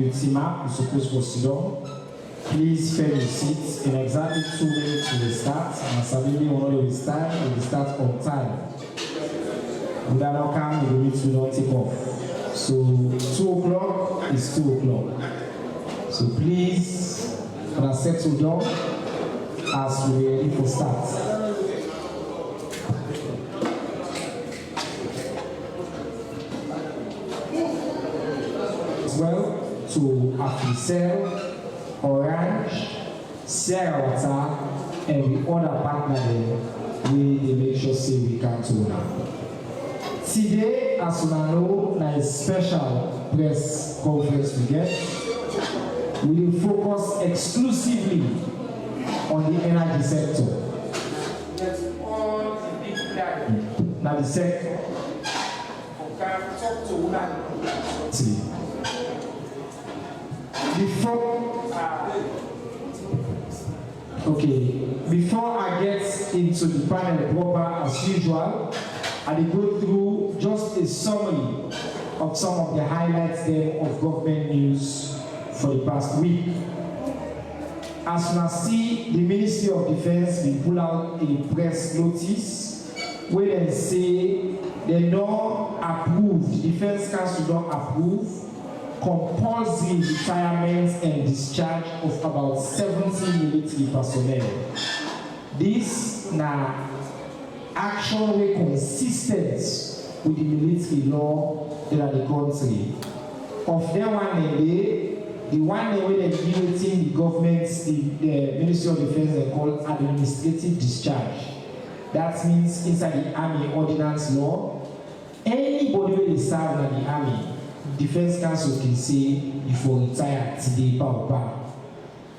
Ultima, you're supposed to sit down. Please fill your seats in exactly 2 minutes to the start. And Sabili will start on time. Without now come, the minutes will not take off. So 2 o'clock is 2 o'clock. So please, when I settle down, as we are ready for start. As well, to Afrisel, Orange, Sierra Water, and the other partner we make sure say we can to now. Today, as you know, there is special press conference we get. We will focus exclusively on the energy sector. That's all the big plan. Now the sector. Talk to women. Before I get into the panel proper as usual, I will go through just a summary of some of the highlights there of government news for the past week. As you see, the Ministry of Defense will pull out a press notice where they say they don't approve, the Defense Council don't approve compulsory retirement and discharge of about 70 military personnel. This now action way consistent with the military law in the country. Of them one day, the one day where they're giving the government, the Ministry of Defense, they call administrative discharge. That means inside the Army Ordinance Law, anybody who is served in the Army, Defense Council can say if you retire today, power.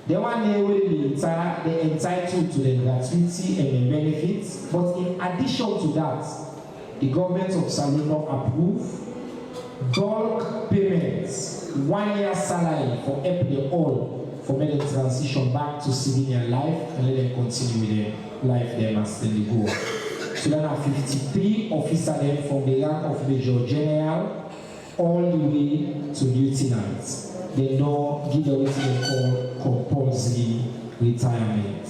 The one day where they retire, they're entitled to the gratuity and the benefits. But in addition to that, the government of Salino approve bulk payments, 1 year salary for every all for making transition back to civilian life and let them continue with their life there as they go. So there are 53 officers from the rank of Major General all the way to lieutenant. They now give the what they call compulsory retirement.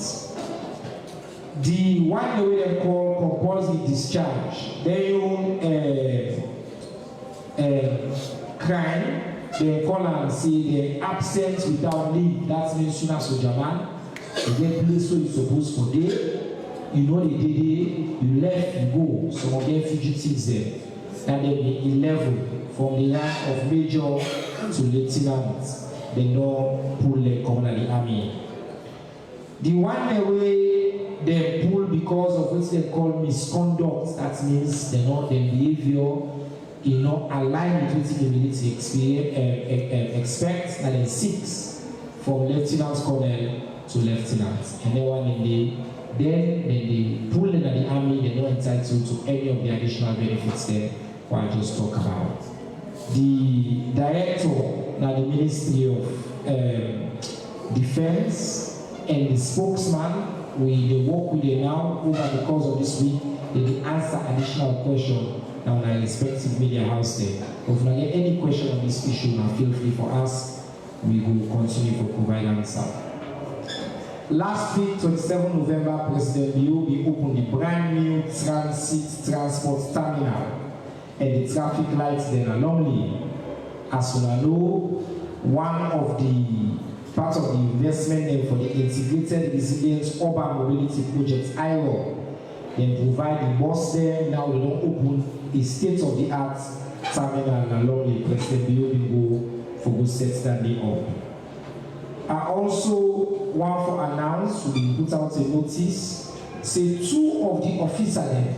The one way they call compulsory discharge, they own crime. They call and say they're absent without leave. That means soon as a man, you get place where you're supposed to day. You know the day you left, you go. Some of them fugitives there. And then the 11 from the rank of major to lieutenant, they don't pull the common army. The one way they pull because of what they call misconduct, that means they know their behavior is not aligned with what the military expects, and then 6 from lieutenant colonel to lieutenant. And then one in then they pull in the army, they're not entitled to any of the additional benefits there, what I just talked about. The director, now the Ministry of Defense, and the spokesman, they work with them now over the course of this week. They will answer additional questions now in our respective media house there. If you get any question on this issue, now feel free for us. We will continue to provide answer. Last week, 27 November, President Leone opened the brand new transport terminal and the traffic lights there alongly. As you know, one of the part of the investment for the integrated resilient urban mobility project IRO, they provide the bus there. Now they don't open a state-of-the-art terminal alongly. President Leone go for go set that day up. I also want to announce, we put out a notice, say 2 of the officers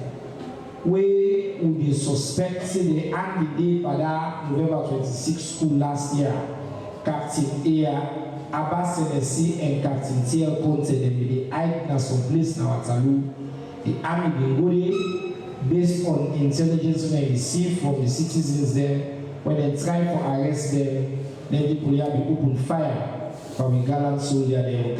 we will be suspected the day by that November 26 school last year. Captain Air, Abbas Senesi, and Captain TL Conte, they be hide in some place now at Talu. The army will go there based on intelligence they receive from the citizens there. When they try to arrest them, then the police will open fire from a gallant soldier. They will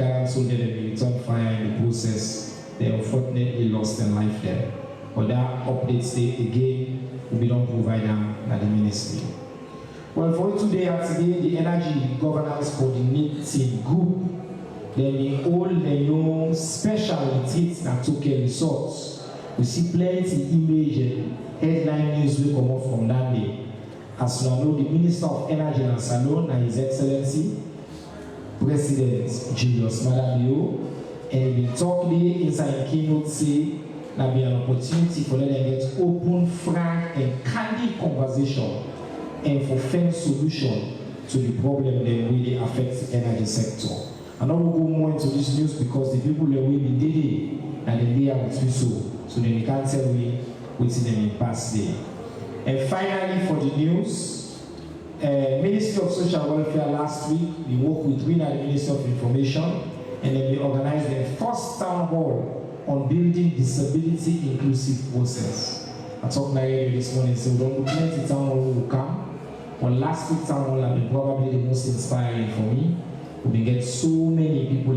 return fire in the process. They unfortunately lost their life there. But that updates again, we don't provide them at the ministry. Well, for today and today, the Energy Governance Coordinating Group, then the old Leone special retreat that took care resorts. We see plenty image and headline news will come up from that day. As you know, the Minister of Energy and Salon and His Excellency, President Julius Madabio, and the talk day inside keynote say there be an opportunity for them to get open, frank, and candid conversation and for find solution to the problem that really affects the energy sector. And I will go more into this news because the people that will be daily and the day I will so then they can't tell me what's in the past day. And finally, for the news, Ministry of Social Welfare last week, we worked with the Ministry of Information, and then we organized the first town hall on building disability inclusive process. I talked to this morning, so don't look at the town hall will come. Well, last week's town hall has been probably the most inspiring for me. We get so many people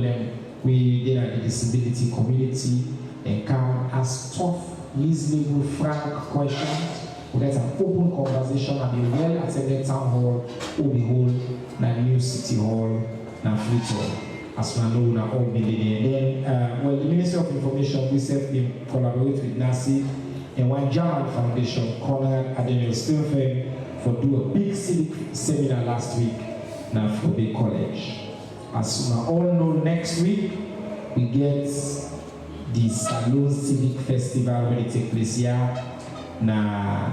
we did at the disability community and come ask tough, reasonable, frank questions. We get an open conversation and a well-attended town hall will be held in a new city hall in Freetown. As we know, we are all building. And then, well, the Ministry of Information, we self collaborate with NACI and one German foundation, Konrad Adenauer Stiftung, for do a big civic seminar last week now for the college. As we all know, next week we get the Salon Civic Festival when it takes place here na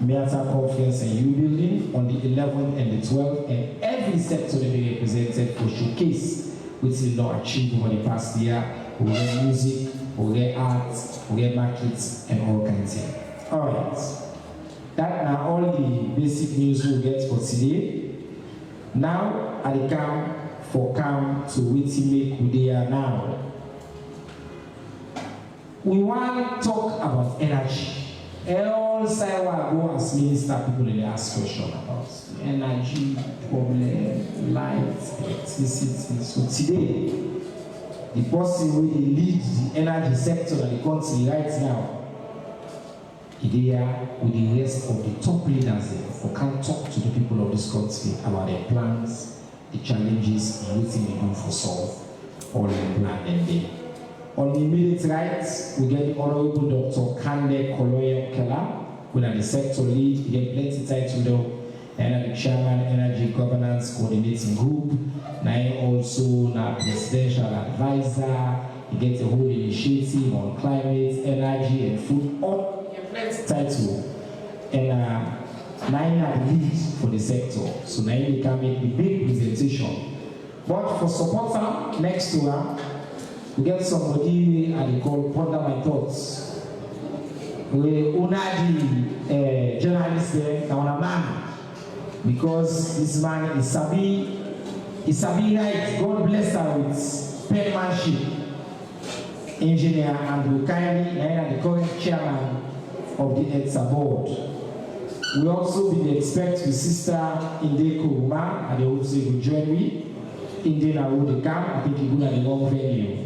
Meata Conference and U Building on the 11th and the 12th, and every sector will be represented for showcase which is not achieved over the past year. We get music, we get art, we get markets, and all kinds of things. Alright. That are all the basic news we'll get for today. Now, I come to which make we there now. We want to talk about energy. All side we go as minister, people they ask questions about energy, problem, light, electricity. So today, the person who leads the energy sector in the country right now, there with the rest of the top leaders there, who can talk to the people of this country about their plans, the challenges, and what they do for solve all the plan and day. On the immediate right, we get the Honorable Dr. Kande Koloye Kela, who is the sector lead. We get plenty title though, and the chairman, Energy Governance Coordinating Group. Now also na presidential advisor. You get the whole initiative on climate, energy, and food. All title and now the lead for the sector. So now they can make the big presentation. But for supporter next to her, we get somebody they call Ponder My Thoughts. We honor the journalist there, now a man, because this man is Sabi right. God bless her with penmanship. Engineer and kindly the current chairman of the ETSA board. We also be expect the sister Indeko Uma, and they also will join me. Indena will come, I think he will at the wrong venue.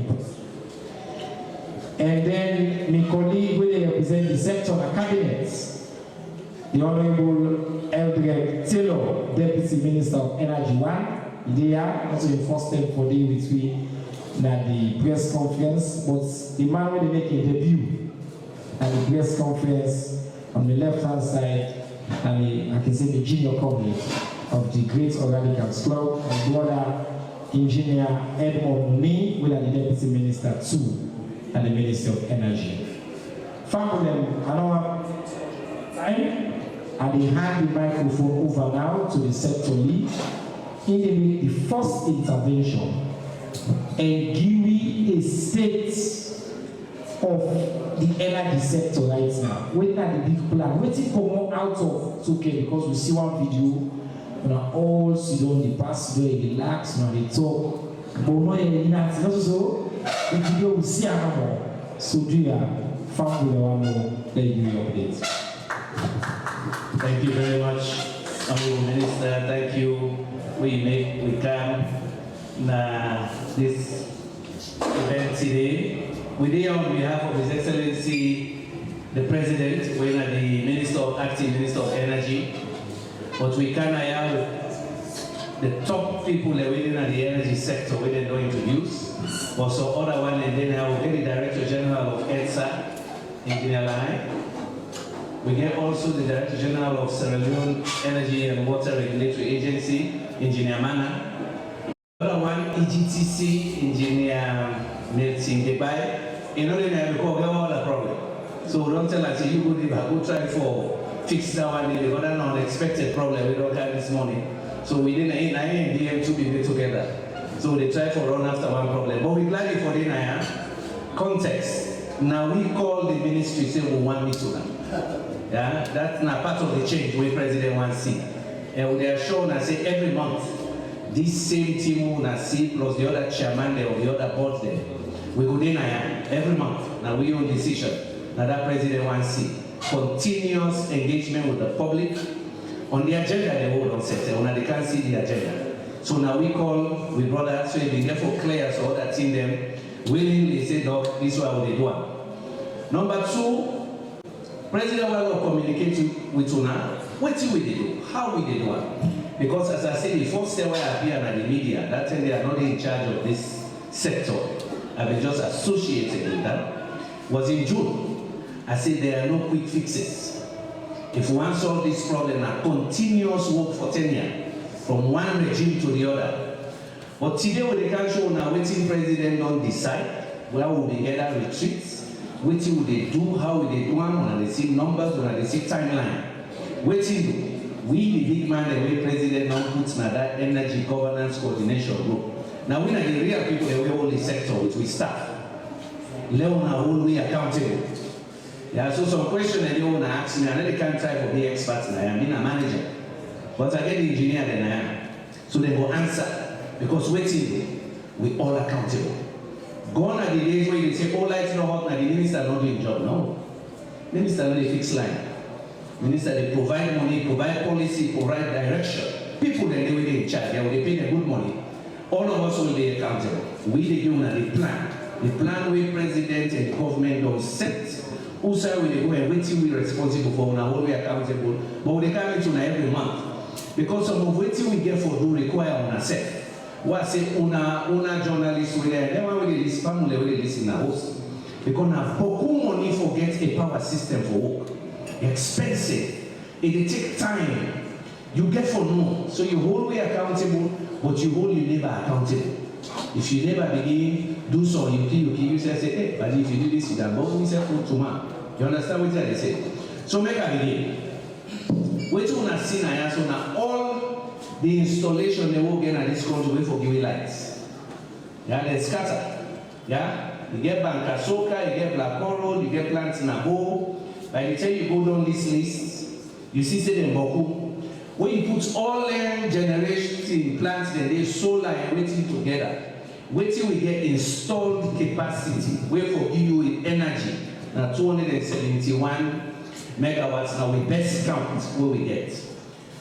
And then my colleague will represent the sector and cabinet, the Honorable Eldred Taylor, Deputy Minister of Energy 1. They are also the first step for the between the press conference, but the man will make a debut at the press conference on the left-hand side, and I can say the junior colleague of the Great Organicals Club, and the other engineer Edmond Muni, who is the Deputy Minister too, and the Minister of Energy. From them, I don't have time, and they hand the microphone over now to the sector lead in the first intervention and give a state of the energy sector right now. What are the big plan? What is coming out of it's okay because we see one video, all sit on the past, relax, they talk. But no, it's not so. The video we see more. So do you found the one more? Let you update. Thank you very much, Honorable Minister. Thank you. We come this event today. We are on behalf of His Excellency the president, when the acting minister of energy, but we can have the top people within the energy sector where they don't introduce. Also other one, and then our very director general of EDSA, Engineer Leone. We get also the director general of Sierra Leone Energy and Water Regulatory Agency, Engineer Mana. Other one, EGTC, Engineer Nelson Debai. In order to recover all the problem. So don't tell us you go try for fix that one, they got an unexpected problem we don't have this morning. So we didn't and DM to be together. So they try for run after one problem. But we gladly for the context. Now we call the ministry, say we want me to now. Yeah, that's not part of the change we President wants to see. And they are shown and say every month, this same team will see plus the other chairman there or the other board there. We go there every month. Now we own decision. Now that President wants to see continuous engagement with the public. On the agenda, they hold on set. They can't see the agenda. So now we call, we brother, so be therefore clear so that in them willingly say, Doc, this is what they do. Number two, President will communicate with Una. What will they do? How will they do it? Because as I said, the first step where I appear at the media, that time they are not in charge of this sector. I've been just associated with that. Was in June. I said there are no quick fixes. If we want to solve this problem, a continuous work for 10 years, from one regime to the other. But today we can show now waiting president don't decide where will they gather retreats, waiting will they do, how will they do them, when they see numbers, when they see timeline. Waiting, we the big man, the way president now puts now that energy governance coordination group. Now we are the real people that we hold the sector which we staff. Leone are only accountable. Yeah, so some question that they want to ask me, I know they can't try to be experts now, I'm being a manager. But I get the engineer than I am. So they will answer. Because waiting, we all accountable. Gone are the days where you say, oh, lights not hot, now the minister not doing job. No. Minister not a fixed line. Minister, they provide money, provide policy, provide direction. People then they will be in charge, they will pay the good money. All of us will be accountable. We the human, the plan. The plan we president and the government don't set. Who say we go and waiting we responsible for now, all we accountable, but they come into every month. Because some of waiting we get for do require on ourselves. What say una journalists with them, never really listen, family really listen na host. Because now beaucoup money for get a power system for work. Expensive. It take time. You get for no. So you hold we accountable, but you hold you never accountable. If you never begin do so, you say, hey, but if you do this, you can go and say food to man. You understand what they say? So make a begin. What you want to see now, so now all the installation they will get at this country will for giving lights. Yeah, they scatter. Yeah, you get Bankasoka, you get Black Coral, you get plants in a bowl. By the time you go down this list, you see say them Boku. When you put all them generating plants, then they solar and waiting together. Waiting we get installed capacity, where for give you with energy. Now 271 megawatts now we best count where we get.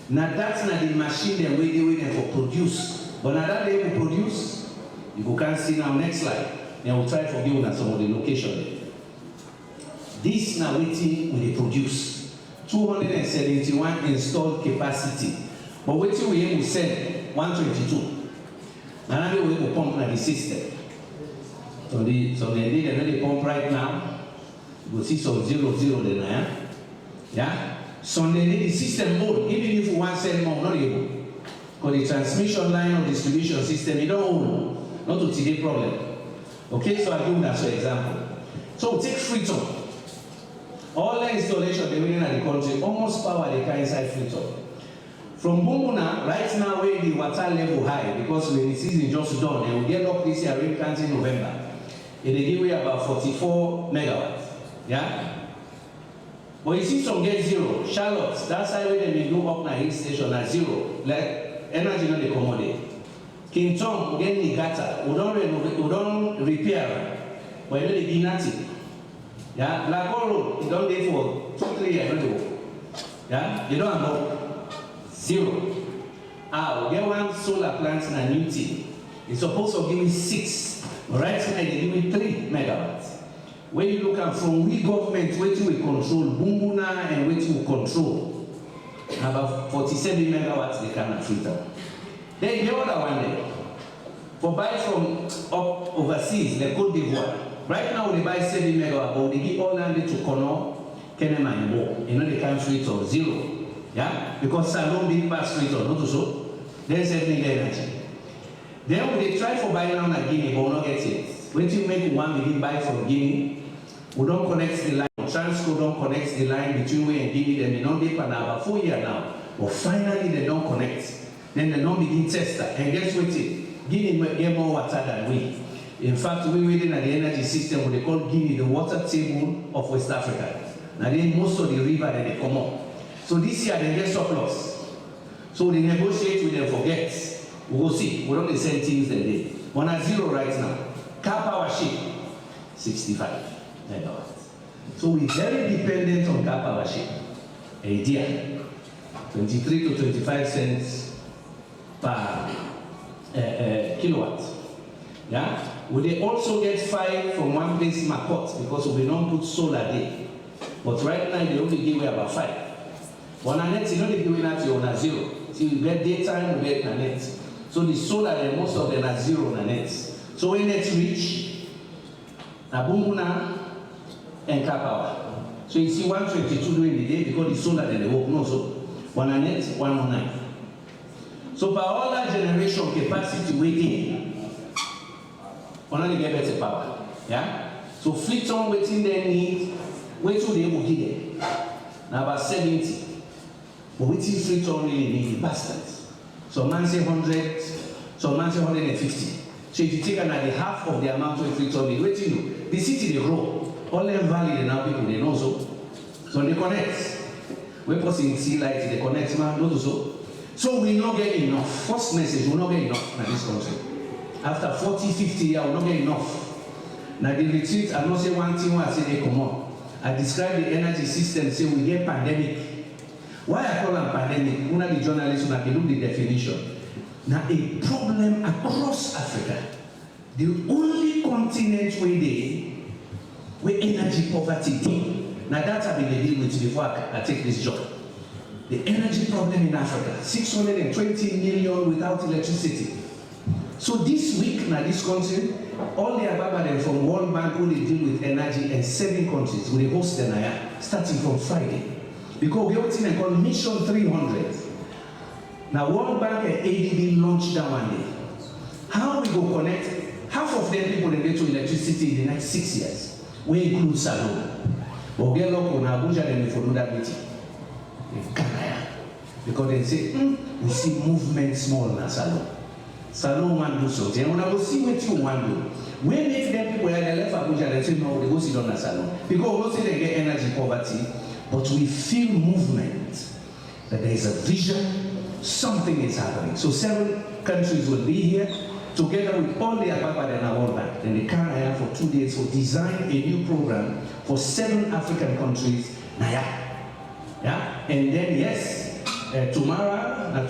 Now that's not the machine that we do for produce. But now that they will produce, you can see now next slide. Then we'll try to give you some of the location. This now waiting we produce. 271 installed capacity. But waiting we aim to send 122. Now we will pump na the system. So they pump right now. You will see some 0 there. Yeah? So they need the system mode, even if you want to send more, not able. Because the transmission line or distribution system, you don't own. Not to today problem. Okay, so I'll give you that example. So take Freetown. All the installation they win in the country, almost power they can inside Freetown. From Bumuna, right now where the water level high, because when the season just done, they will get up this year, rain counts in November. And they give you about 44 megawatts. Yeah? But you see some get 0. Charlotte, that's why when they go up na hill station at 0. Like energy not they accommodate. King Tom, we get Nigata, we don't repair, but you know they be nothing. Yeah, Black Road, you don't live for 2-3 years, don't you? Yeah, you don't have 0. We get one solar plant in a new team. It's supposed to give me 6, but right now they give me 3 megawatts. when you look at from we government, waiting we control, Bumbuna and waiting we control, about 47 megawatts they can filter. Then the other one there, for buy from up overseas, the Côte d'Ivoire. Right now they buy 7 megawatts, but they give all land to Kono, Kenema and Mo. You know they can't filter zero. Yeah? Because Salon big pass filter, not so. Then 7 energy. Then when they try for buying down Guinea, but we not get it. When you make one begin buy from Guinea, we don't connect the line. Transco don't connect the line between we and Guinea. Then they don't dip and about 4 years now. But finally they don't connect. Then they don't begin test that. And guess what? Guinea get more water than we. In fact, we within the energy system, what they call Guinea, the water table of West Africa. Now then most of the river that they come up. So this year they get surplus. So they negotiate with them for gets. We will see. We don't send things that day. We're at zero right now. Car power ship, 65 megawatts. So we're very dependent on car power ship. A year, 23 to 25 cents per kilowatt. Yeah? Will they also get 5 from one place, Makot, because we don't put solar there. But right now they only give away about 5. On a net, you know they give away that you're on a 0. So you get daytime, you get a net. So the solar, most of them are 0 on a net. So when net reach, Nabumbuna and car power. So you see 122 during the day because the solar then they work no so 1 a net, 109. So by all that generation capacity waiting, one only get better power. Yeah? So fleet on waiting they need, wait till they will get it. Now about 70. But waiting fleet on really need the bastards. So man say 100, so man say 150. So if you take another half of the amount of fleet on need, wait till you, the city they grow. All them valley they now people they know so. So they connect. When person see light, they connect man, not so. So we not get enough. First message, we not get enough in this country. After 40, 50 years, we not get enough. Now the retreat, I not say one thing I say they come on. I describe the energy system, say we get pandemic. Why I call them pandemic? One of the journalists when I look the definition. Now a problem across Africa. The only continent where energy poverty deep. Now that's I've been dealing with before I take this job. The energy problem in Africa, 620 million without electricity. So this week, now this country, all the Ababa from World Bank who they deal with energy in 7 countries, will host the Naya, starting from Friday. Because we have a thing called Mission 300. Now World Bank and ADB launched that one day. How we go connect, half of them people they get to electricity in the next 6 years. We include Salon. But get luck on Abuja then we follow that meeting. Because they say, we see movement small in Salon. Salon want to do something. And when I go see what you want to do, when make them people that left Abuja, they say, no, they go sit on the Salon. Because we don't say they get energy poverty, but we feel movement, that there is a vision, something is happening. So 7 countries will be here, together with all the Ababa and World Bank. Then they carry here for 2 days to design a new program for 7 African countries. Yeah? And then yes, tomorrow, right?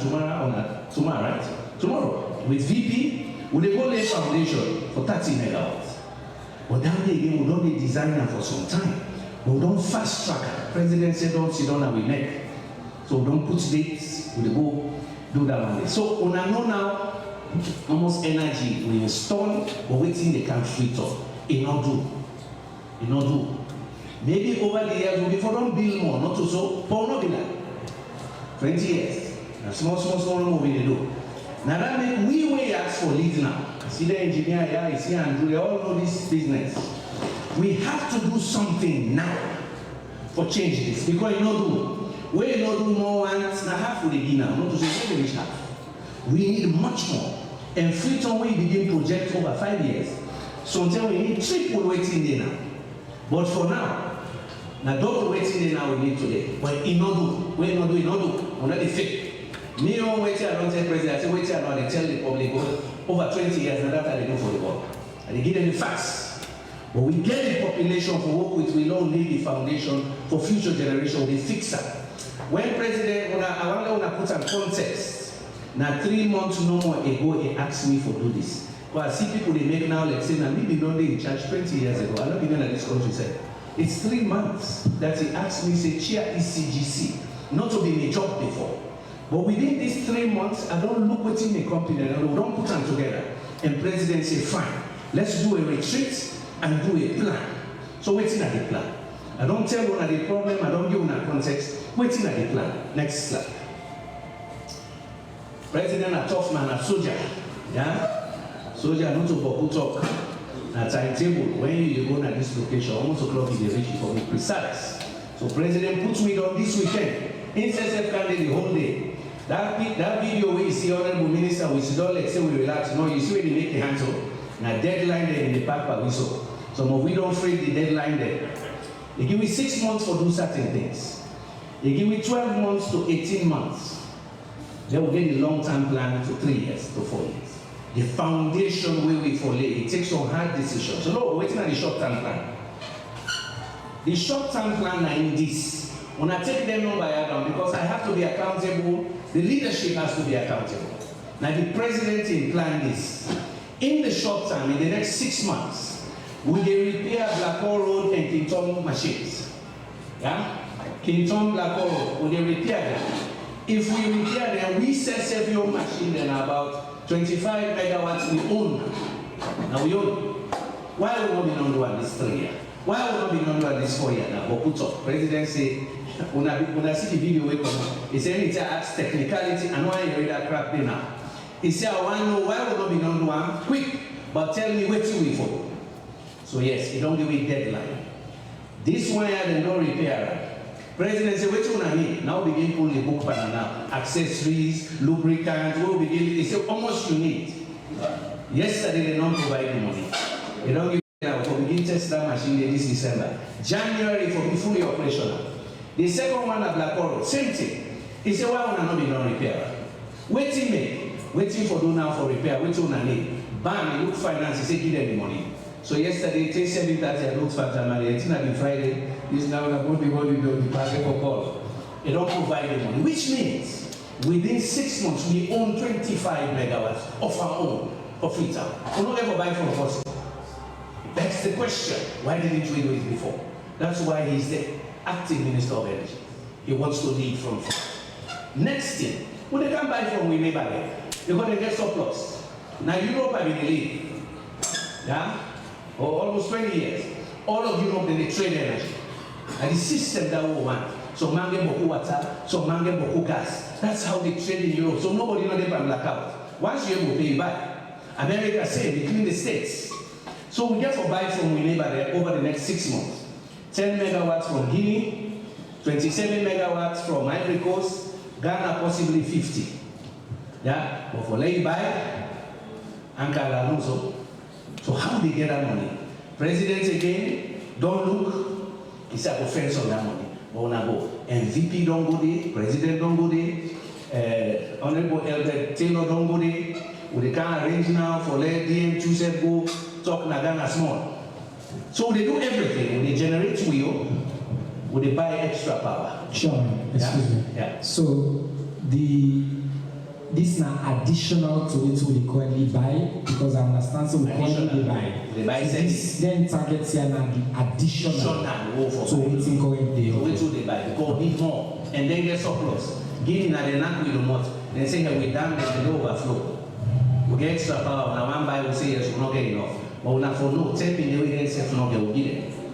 Tomorrow, with VP, we will go lay foundation for 30 megawatts. But down there again, we don't be designer for some time. We don't fast track. President said don't sit down and we make. So don't put dates, we will go do that one day. So on I know now, almost energy we install, but waiting they can free up. It not do. Maybe over the years, we don't build more, not to so, but not be like 20 years. Now, small more we do. Now that make we ask for leads now. See the engineer here, is here and they all know this business. We have to do something now for change this. Because you know we not do more once, now half we begin now, not to say we reach half. We need much more. And Freetown we begin project over 5 years. So until we need triple waiting there now. But for now, double waiting there now we need today. But we not do. We're not the fake. Me on waiting, I don't tell president, I say waiting, I don't tell the public over 20 years, and that's how they do for the work. And they give them the facts. But we get the population for work with, we don't need the foundation for future generation, we fix that. When president, I want to put some context. Now 3 months no more ago, he asked me for do this. But I see people they make now like saying, and maybe not they in charge 20 years ago. I'm not even at this country said. It's 3 months that he asked me, say, chair ECGC, not to be my job before. But within these 3 months, I don't look within the company, and we don't put them together. And president say, fine, let's do a retreat and do a plan. So waiting at the plan. I don't tell one of the problem, I don't give one a context, waiting at the plan. Next slide. President a tough man, a soldier. Yeah? Soldier not to boku talk. A timetable, when you go to this location, almost o'clock is the reach for me precise. So president puts me on this weekend. Incessant candidate the whole day. That video where you see honorable minister, we sit down like say we relax. No, you see where they make the hands up. Now deadline there in the paper we saw. Some of we don't free the deadline there. They give me 6 months for do certain things. They give me 12 months to 18 months. They will get a long-term plan to 3 years to 4 years. The foundation where we for lay, it takes some hard decisions. So no, we're waiting on the short-term plan. The short-term plan are in this. When I take them number down, because I have to be accountable, the leadership has to be accountable. Now the president in plan this. In the short term, in the next 6 months, will they repair Blackwell Road and Kington machines? Yeah? Kington, Blackwell Road, will they repair them? If we repair them, we sell several machines and about 25 megawatts we own. Now we own. Why will not be known to this 3 years? Why will not be known to this 4 years? Now, but put up. President say, when I see the video, he said, it's a technicality, and why you read that crap there now? He said, I want to know why will not be known to one quick, but tell me what you will for. So yes, he don't give me deadline. This one had a no repair. President said, what you want to need? Now begin pulling the book banana, accessories, lubricants, we'll begin. He said, how much you need? Yesterday they don't provide the money. They don't give now for begin test that machine this December. January for be fully operational. The second one at Blackwell, same thing. He said, why will not be non repair? Waiting me. Waiting for do now for repair, waiting on a need. Bam, he look finance, he said give them the money. So yesterday, 7:30, I looked for January, 18 Friday, this now about the money the party for call. They don't provide the money, which means within 6 months we own 25 megawatts of our own, of it. We're not ever buying from a person. That's the question. Why didn't we do it before? That's why he's the acting Minister of Energy. He wants to lead from front. Next thing, when they can't buy from we may buy it. They're going to get surplus. Now Europe have been lead. Yeah? Or almost 20 years. All of Europe they trade energy. And the system that we want. So man get boku water, so man get boku gas. That's how they trade in Europe. So nobody know they can blackout. Once you're able to pay, you buy. America same between the states. So we get to buy from we neighbor there over the next 6 months. 10 megawatts from Guinea, 27 megawatts from Ivory Coast, Ghana possibly 50. Yeah, but for lay buy, Ankara also. So how do they get that money? President again, don't look, it's an offense on that money. But when I go, MVP don't go there, President don't go there, Honorable Elder Taylor don't go there. We can't arrange now for let DM Joseph go talk Nagana small. So they do everything. When they generate wheel, when they buy extra power. Sure, excuse me. Yeah. So this is now additional to it what they currently buy, because I understand so we currently buy. They buy so this then targets here now the additional to what they currently buy. So they buy, because need more, and then get surplus. Giving at the knack with the mouth, then say hey, we done this, we overflow. We get extra power, now one buy will say yes, we're not getting enough. But we not for no, 10 million we get self not get, we'll give them.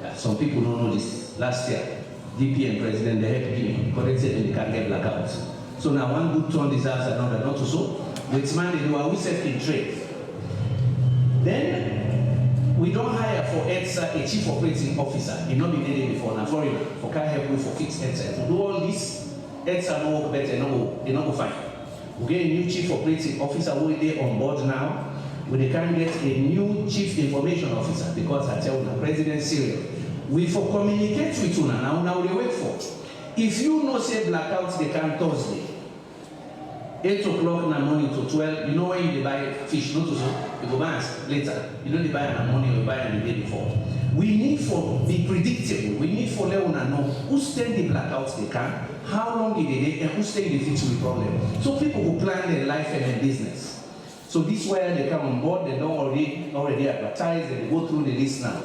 Yeah, some people don't know this. Last year, DP and President, they had to give me, because they said they can't get blackouts. So now one good turn deserves another, not to so. With man they do, we self in trade. Then we don't hire for EDSA a chief operating officer. He not been there before, now foreigner, for can't help with for fixed EDSA. To do all this, EDSA no work better, they not go fine. We get a new chief operating officer who is there on board now. We can get a new chief information officer, because I tell you, the president serious. We for communicate with you now they wait for. If you know say blackouts they can Thursday, 8 o'clock in the morning to 12, you know when you buy fish, not to so, you go buy later. You know they buy in the morning, you buy in the day before. We need for be predictable. We need for let una know who stand the blackouts they can, how long it is, and who stand the fix with problem. So people will plan their life and their business. So this where they come on board, they don't already advertise, and they go through the list now.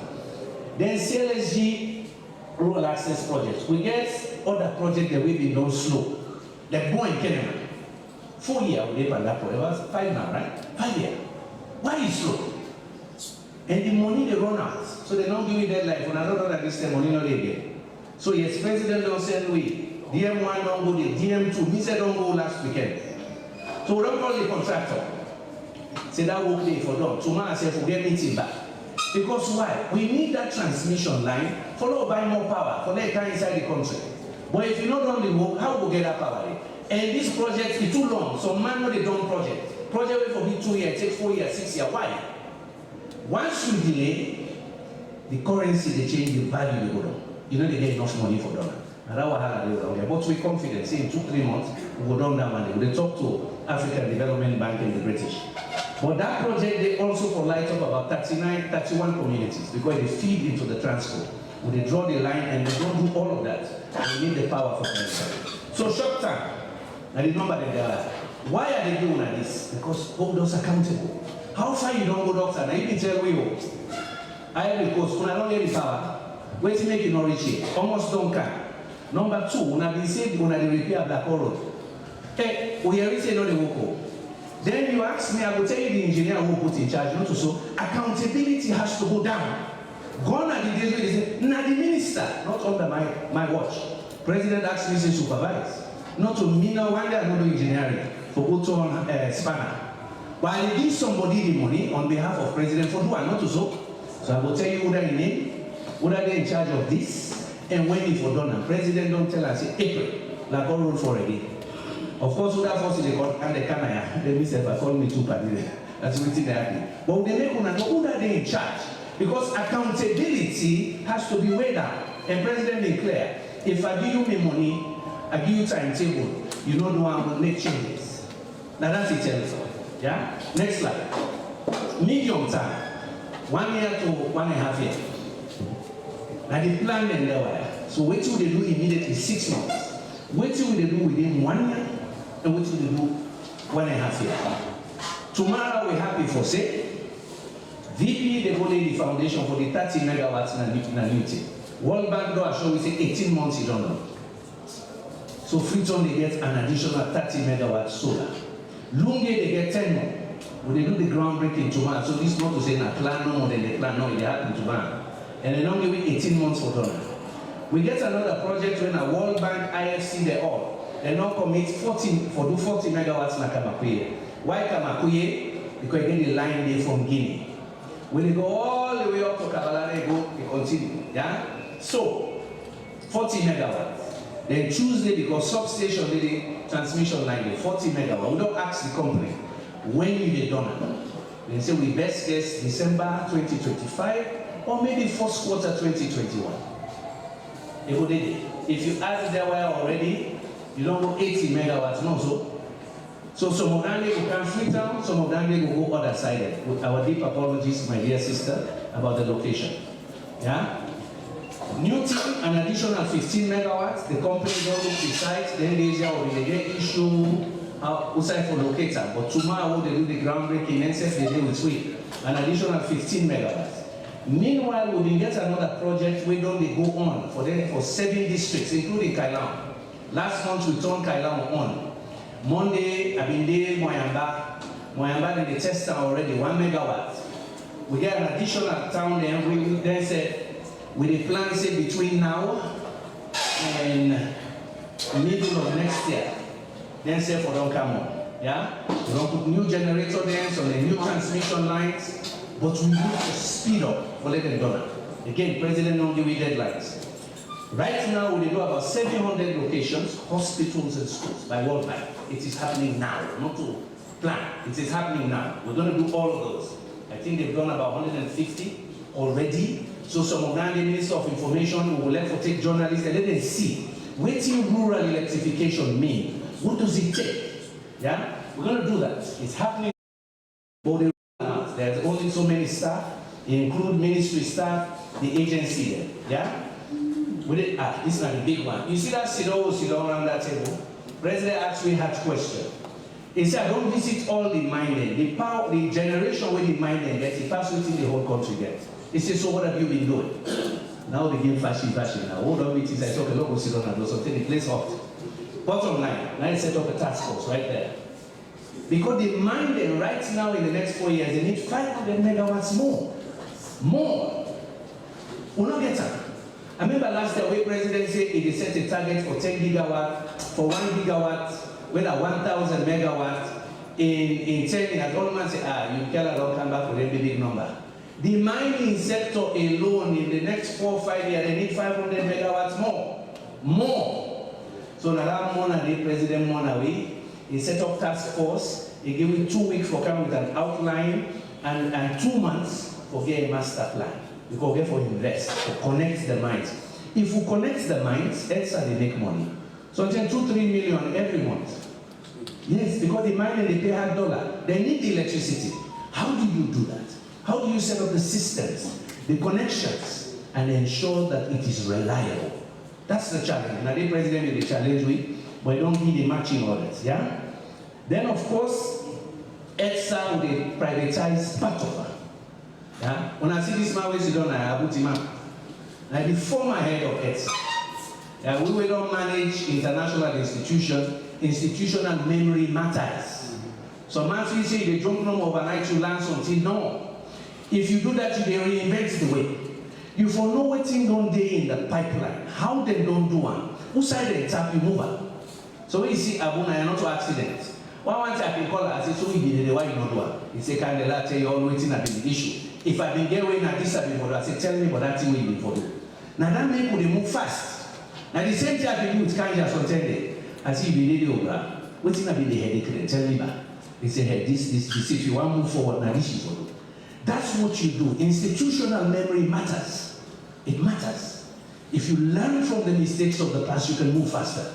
Then CLSG rural access projects. We get other projects that we've been done slow. Like Go and Kenema. 4 years we on that project. It was 5 now, right? 5 years. Why is slow? And the money they run out. So they don't give you deadline. For another that this money not again. So yes, President don't send we. DM1 don't go there. DM2. Me said don't go last weekend. So we don't call the contractor. Say that work day for them. Tomorrow I say forget meeting back. Because why? We need that transmission line followed by more power for that time inside the country. But if you don't run the work, how will we get that power? And this project is too long. So man know they don't project. Project wait for me 2 years, take 4 years, 6 years. Why? Once you delay, the currency they change the value they go down. You know they get enough money for dollar. And that was how they but we confident, say in 2-3 months, we will down that money. We talk to African Development Bank and the British. But that project, they also for light up about 31 communities because they feed into the transport. When they draw the line and they don't do all of that, they need the power for transport. So short term, now the number that they are. Why are they doing this? Because holders accountable. How far you don't go doctor? Now you can tell we I because when I don't get the power, wait to make it not reach it. Almost don't can. Number 2, when I been said when I repair Black Road. Hey, we are say no the work. Then you ask me, I will tell you the engineer who put in charge, not to so accountability has to go down. Gone are the days where they say, nah, the minister, not under my watch. President asked me to supervise. Not to me now one day I don't do engineering for put on spanner. But I give somebody the money on behalf of president for do and not to so. So I will tell you who they name, who are they in charge of this, and when it for done. And president don't tell us April, like all rule for again. Of course, who that force they got and the camera, they miss if I call me 2 parties. That's what they happen. But they make one who are they in charge? Because accountability has to be weighed down. And president declare, if I give you my money, I give you timetable, you know the one will make changes. Now that's it, telephone. Yeah? Next slide. Medium term, 1 year to 1.5 years. Now the plan and the way. So what will they do immediately 6 months? What will they do within 1 year? And what will they do 1.5 years? Tomorrow we're happy for say, VP they go lay the foundation for the 30 megawatts in a new thing. World Bank do show we say 18 months you don't know. So Freetown they get an additional 30 megawatts solar. Lunge they get 10 more. When they do the groundbreaking tomorrow, so this not to say na plan no more than they plan, no, it happen tomorrow. And they don't give it 18 months for dollar. We get another project when a World Bank, IFC, they all. They now commit 40 megawatts na Kamakuye. Why Kamakuye? Because you get the line there from Guinea. When they go all the way up to Kabalare, they continue. Yeah? So, 40 megawatts. Then Tuesday, because substation, the transmission line, 40 megawatts. We don't ask the company, when you get done. They say we best guess December 2025 or maybe first quarter 2021. If you add there were already, you don't go 80 megawatts, no so. So some of them will come Freetown, some of them will go other side. With our deep apologies, my dear sister, about the location. Yeah? New team, an additional 15 megawatts. The company don't look the site, then they get issue outside for locator. But tomorrow they do the groundbreaking and they do with week. An additional 15 megawatts. Meanwhile, we will get another project where don't they go on for 7 districts, including Kailam. Last month we turned Kailam on. Monday, I've been there, Moyamba, they test already 1 megawatt. We get an additional town there. We then said, with a plan say between now and middle of next year, then say for don't come on. Yeah? We don't put new generator there, so the new transmission lines, but we need to speed up for let them done. Again, President don't give me deadlines. Right now, we do about 700 locations, hospitals and schools by World Bank. It is happening now, not to plan. It is happening now. We're going to do all of those. I think they've done about 150 already. So some of them, the Minister of Information, will let for take journalists and let them see what rural electrification mean. What does it take? Yeah, we're going to do that. It's happening. There's only so many staff, include ministry staff, the agency there. Yeah. With it, this is not a big one. You see that sit around that table? President actually had question. He said, I don't visit all the mining. The power, the generation where the mining gets, it passes within the whole country gets. He said, so what have you been doing? Now they give fashion. Now all of it is, I talk a lot of sit down and do something, the place hot. Bottom line, now I set up a task force right there. Because the mining right now in the next 4 years, they need 500 megawatts more. More. We'll not get that. I remember last year, when President said he set a target for 10 gigawatt, for 1 gigawatt, with a 1,000 megawatt in 10 years. All man say, you cannot come back with a big number. The mining sector alone in the next 4 or 5 years, they need 500 megawatts more. More. So now the President Monawi, he set up task force, he gave it 2 weeks for coming with an outline and 2 months for getting a master plan. Because we for invest, to connect the mines. If we connect the mines, ETSA they make money. So it's 2-3 million every month. Yes, because the mining they pay $100. They need the electricity. How do you do that? How do you set up the systems, the connections, and ensure that it is reliable? That's the challenge. Now the President will challenge we, but don't need the matching orders, yeah? Then of course, ETSA will privatize part of it. Yeah? When I see this man, we sit down, I put him up. Now the former head of ETSA, we will not manage international institutions. Institutional memory matters. So man, we say they don't know overnight to learn something. No. If you do that, you reinvent the way. You for know what thing don't day in the pipeline. How they don't do one. Who side they tap you move on. So when you see Abuna, you're not to accidents. One time I can call her, I say, so we did it, why you not do it? He say, kind of like, tell you all waiting at the issue. If I been getting away now, this I've been for, I say, tell me about that thing we been for do. Now that make they move fast. Now the same thing I been do with Kanja on 10 days. I see you be ready over. What's in a bit the headache? Tell me back. They say, hey, this, if you want to move forward, now this is what. That's what you do. Institutional memory matters. It matters. If you learn from the mistakes of the past, you can move faster.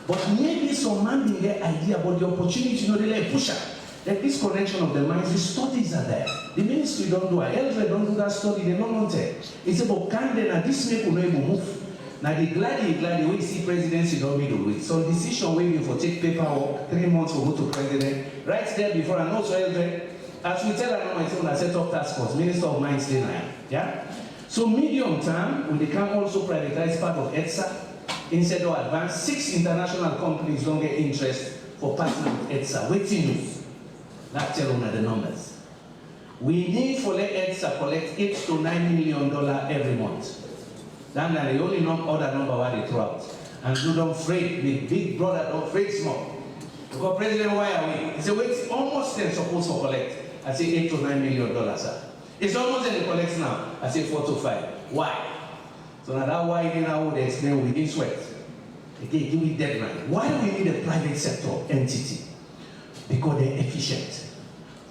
But maybe some man didn't get idea about the opportunity, you know, they like push up. Like this connection of the minds, the studies are there. The ministry don't do it. Elder don't do that study, they don't want it. It's about kind and this make will move. Now the glad way you see presidency don't middle with. So decision waiting for take paperwork, 3 months for go to president, right there before and also elder. As we tell her now, I set up task force, Minister of Mines still now. Yeah? So medium term, when they can also privatize part of ETSA, instead of advance, 6 international companies don't get interest for partnering with ETSA. Waiting you. That tell them the numbers. We need for let ETSA collect $8 to $9 million every month. That's the only other number where they throw out. And you don't freight, big brother don't freight small. Because President, why are we? He said, wait, almost 10 supposed to collect. I say $8 to $9 million, sir. It's almost in the collects now. I say 4 to 5. Why? So now that why now they explain within sweat. Again, give me deadline. Why do we need a private sector entity? Because they're efficient.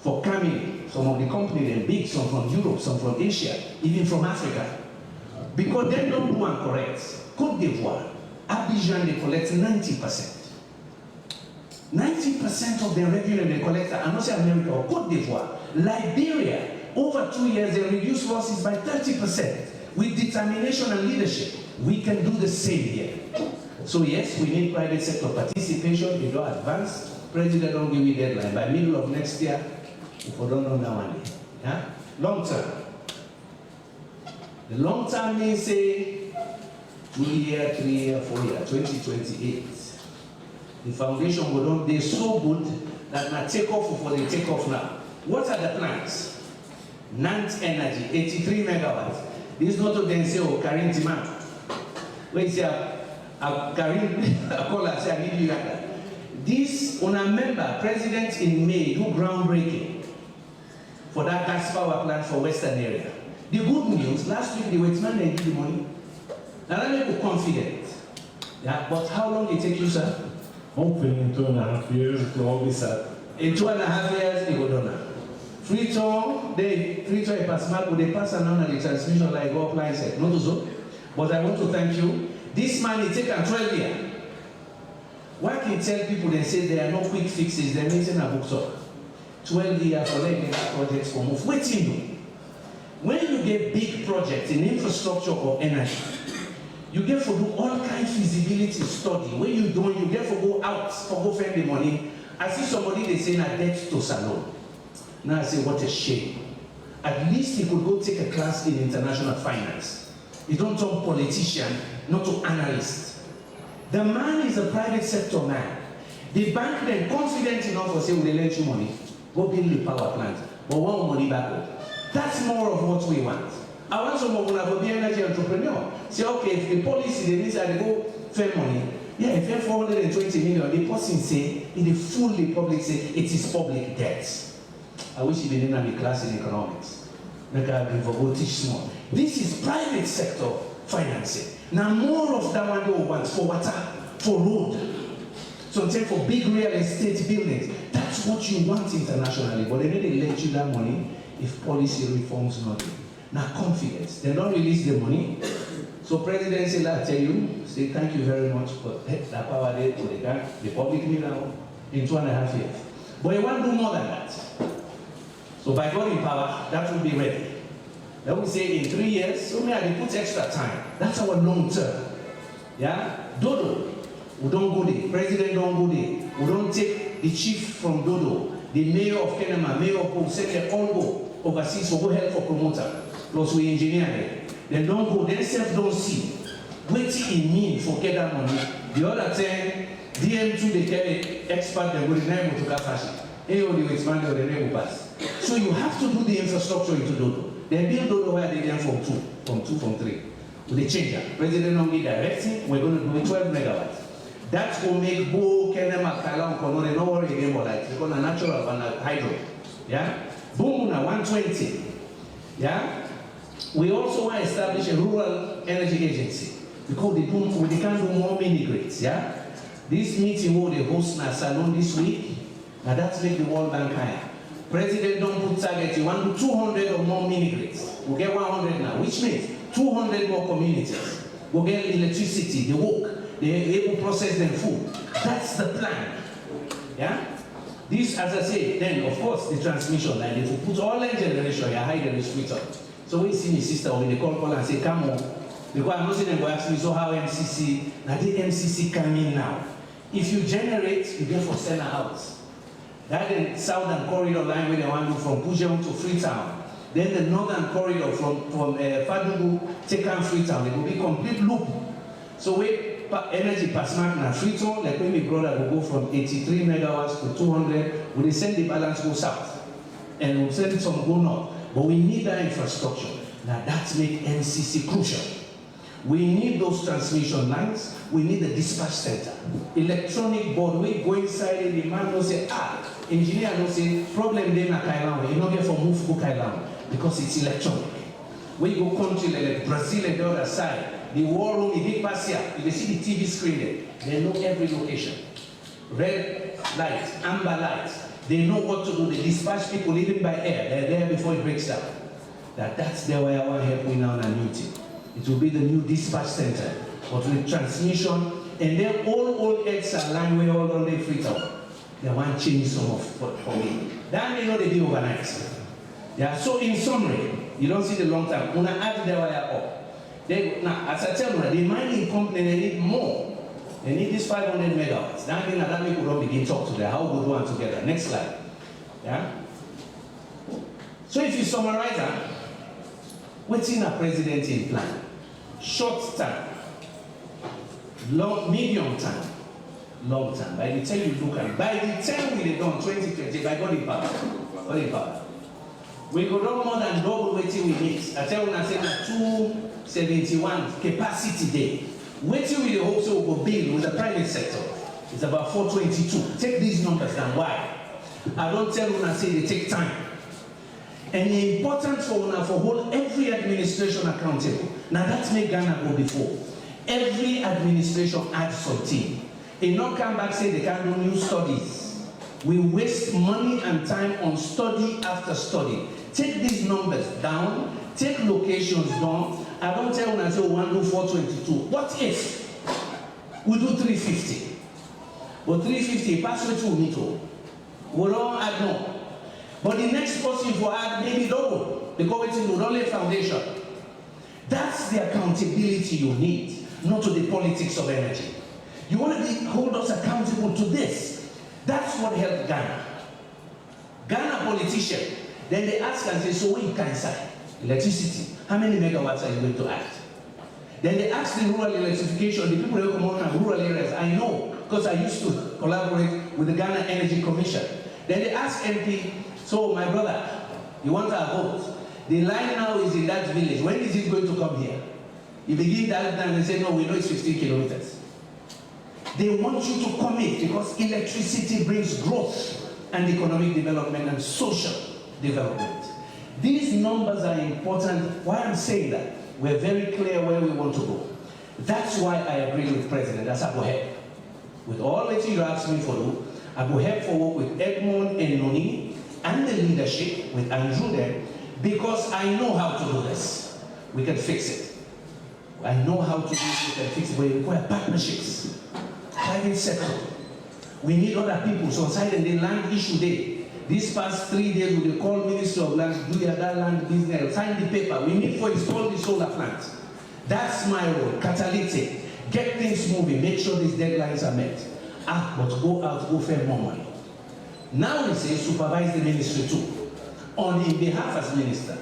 For coming, some of the companies, they're big, some from Europe, some from Asia, even from Africa. Because they don't do one correct. Côte d'Ivoire, Abidjan, they collect 90%. 90% of the revenue they collect are not America or Côte d'Ivoire. Liberia, over 2 years, they reduce losses by 30%. With determination and leadership, we can do the same here. So yes, we need private sector participation. We don't advance. President don't give me deadline. By middle of next year, if we don't know now one day. Yeah? Long term. The long term means say 2 years, 3 years, 4 years, 2028. The foundation will not be so good that now take off before they take off now. What are the plans? Nant Energy, 83 megawatts. This is not to then say, oh, Karim Timan. Wait, say, Karim, I call her, say, I need you like that. This, on a member, President in May, do groundbreaking for that gas power plant for Western area. The good news, last week, the Westman, they give the money. Now, that make you confident. Yeah, but how long it take you, sir? Hopefully in 2.5 years, it will all be set. In 2.5 years, it will done. Free-tour, a pass mark, they pass around the transmission like go apply said. Not so. But I want to thank you. This man, it taken 12 years. Why can you tell people they say there are no quick fixes, they're missing a book up. 12 years for letting projects for move. Wait till you. When you get big projects in infrastructure or energy, you get to do all kinds of feasibility study. When you don't, you get to go out for go find the money I see somebody they say na debt to salon. Now I say, what a shame. At least he could go take a class in international finance. He don't talk politician, not to analyst. The man is a private sector man. The bank then confident enough to say, will they lend you money? Go build the power plant. But want money back up. That's more of what we want. I want someone who will be an energy entrepreneur. Say, okay, if the policy, they need to go fair money. Yeah, if you have 420 million, the person say, in the full the public say, it is public debt. I wish he didn't have a class in economics. Like I've been for teach small. This is private sector financing. Now more of that one they want for water, for road. So take for big real estate buildings. That's what you want internationally. But they need to lend you that money if policy reforms not. Now confidence. They don't release the money. So President say, I tell you, say thank you very much for that power there to the public now in 2.5 years. But you want to do more than that. So by God in power, that will be ready. Let me say in 3 years, so maybe put extra time. That's our long term. Yeah? Dodo, we don't go there. President don't go there. We don't take the chief from Dodo, the mayor of Kenema, mayor of Poe, send them all go overseas for go help for promoter. Plus we engineer them. They don't go, they themselves don't see. Waiting in mean for get that money. The other 10, DM2 they carry expert, they will never to fashion. They will expand or they never pass. So you have to do the infrastructure into Dodo. They build Dodo where they get from 3. They change that. President only directing, we're going to do 12 megawatts. That will make Bo, Kenema, Kalam, Konore, no worry again about that. Because a natural and a hydro. Yeah? Boom, 120. Yeah? We also want to establish a rural energy agency. Because they can't do more mini grids. Yeah? This meeting will they host in a salon this week. Now that's make the World Bank higher. President don't put target, you want to do 200 or more mini grids. We'll get 100 now, which means 200 more communities. We'll get electricity, they work, they're able to process their food. That's the plan. Yeah? This, as I say, then of course the transmission line, if we put all the generation, you hide the street up. So when you see my sister, when they call and say, come on, because I'm not saying them go ask me, so how MCC, now the MCC come in now. If you generate, you get for sell a house. That the southern corridor line where they want to do from Pujon to Freetown. Then the northern corridor from Fadugu, Tekan, Freetown. It will be complete loop. So we energy pass mark na Freetown, like when my brother will go from 83 megawatts to 200, we send the balance go south. And we'll send some go north. But we need that infrastructure. Now that makes MCC crucial. We need those transmission lines. We need the dispatch center. Electronic board, we go inside and the man will say, engineer will say, problem there na Kailan. You don't get for move to Kailan because it's electronic. We go country like Brazil and the other side. The war room, the big pass here. If they see the TV screen there, they know every location. Red light, amber light. They know what to do. They dispatch people even by air. They're there before it breaks down. That's the way I want to help we now on a new team. It will be the new dispatch center, but with transmission, and then all heads are line way all on the Freetown. They want to change some of for me. That may not be overnight. Yeah, so in summary, you don't see the long term. When I add the wire up, now as I tell you, the mining company they need more. They need this 500 megawatts. That means that we could begin talk to them. How we do one together. Next slide. Yeah. So if you summarize that, what's in a president in plan? Short term, long, medium term, long term. By the time you look at it, by the time we done 2020, by God in power, we go down more than double what we need. I tell you, I say 271 capacity there. Waiting with the hope so we go build with the private sector. It's about 422. Take these numbers down. Why? I don't tell you, I say they take time. And it's important for hold every administration accountable. Now that's make Ghana go before. Every administration adds something. They not come back say they can't do new studies. We waste money and time on study after study. Take these numbers down, take locations down. I don't tell when I say we want to do 422. What if we do 350? But 350 pass what we need to. We don't add more. But the next person will add maybe double because it's not only foundation. That's the accountability you need, not to the politics of energy. You want to hold us accountable to this. That's what helped Ghana. Ghana politician, then they ask and say, so what can say? Electricity, how many megawatts are you going to add? Then they ask the rural electrification, the people who come out from rural areas, I know, because I used to collaborate with the Ghana Energy Commission. Then they ask MP, so my brother, you want our vote? The line now is in that village, when is it going to come here? You begin that time and say, no, we know it's 15 kilometers. They want you to commit because electricity brings growth and economic development and social development. These numbers are important. Why I'm saying that? We're very clear where we want to go. That's why I agree with President. That's I go ahead. With all that you asked me for, I go ahead for work with Edmond and Noni and the leadership with Andrew there, because I know how to do this. We can fix it. I know how to do this, we can fix it, but we require partnerships. Private sector. We need other people. So aside the land issue day, these past 3 days, we will call Minister of Lands, do your land business, sign the paper. We need to install the solar plant. That's my role, catalytic. Get things moving, make sure these deadlines are met. But go out, go fair more money. Now we say supervise the ministry too. On in behalf as minister.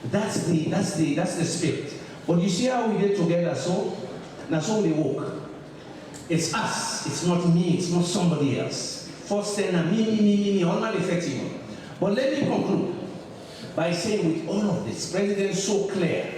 That's the spirit. But you see how we get together, so that's how we work. It's us, it's not me, it's not somebody else. First thing, me, all not effective. But let me conclude by saying with all of this, President is so clear